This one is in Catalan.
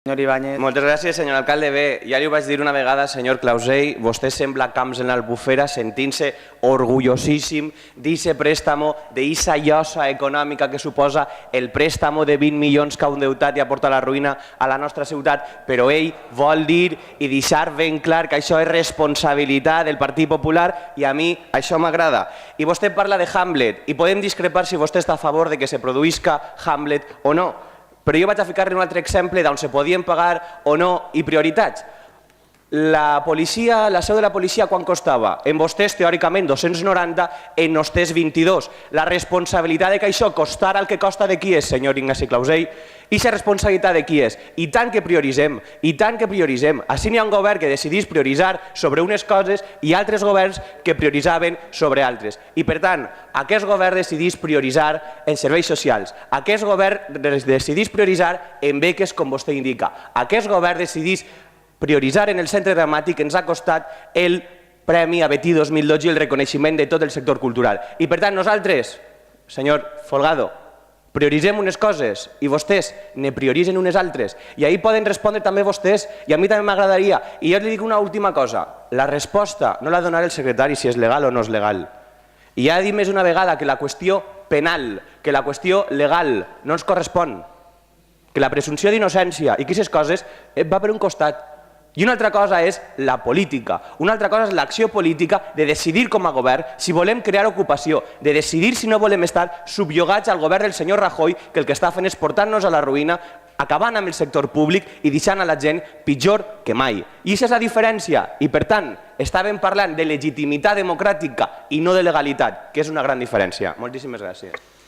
Senyor Ibáñez. Moltes gràcies, senyor alcalde. Bé, ja li ho vaig dir una vegada, senyor Clausell, vostè sembla Camps en l'Albufera sentint-se orgullosíssim d'eixe préstamo, d'eixa llosa econòmica que suposa el préstamo de 20 milions que ha endeutat i ha portat la ruïna a la nostra ciutat, però ell vol dir i deixar ben clar que això és responsabilitat del Partit Popular i a mi això m'agrada. I vostè parla de Hamlet i podem discrepar si vostè està a favor de que se produïsca Hamlet o no. Però jo vaig a ficar-li un altre exemple d'on se podien pagar o no i prioritats. La seu de la policia quan costava? En vostès teòricament 290, en nostès 22. La responsabilitat de que això costara el que costa de qui és, senyor Ignasi Clausell? I la responsabilitat de qui és? I tant que prioritzem, i tant que prioritzem. Així n'hi ha un govern que decidís prioritzar sobre unes coses i altres governs que prioritzaven sobre altres. I per tant, aquest govern decidís prioritzar en serveis socials. Aquest govern decidís prioritzar en beques, com vostè indica. Aquest govern decidís prioritzar en el centre dramàtic que ens ha costat el Premi a Betí 2012 i el reconeixement de tot el sector cultural. I per tant nosaltres, senyor Folgado, prioritzem unes coses i vostès ne prioritzen unes altres. I ahir poden respondre també vostès i a mi també m'agradaria. I jo li dic una última cosa. La resposta no la donarà el secretari si és legal o no és legal. I ja he dit més una vegada que la qüestió penal, que la qüestió legal no ens correspon, que la presumpció d'innocència i que aquestes coses va per un costat. I una altra cosa és la política, una altra cosa és l'acció política de decidir com a govern si volem crear ocupació, de decidir si no volem estar subjugats al govern del senyor Rajoy, que el que està fent és portar-nos a la ruïna, acabant amb el sector públic i deixant a la gent pitjor que mai. I aquesta és la diferència i per tant estàvem parlant de legitimitat democràtica i no de legalitat, que és una gran diferència. Moltíssimes gràcies.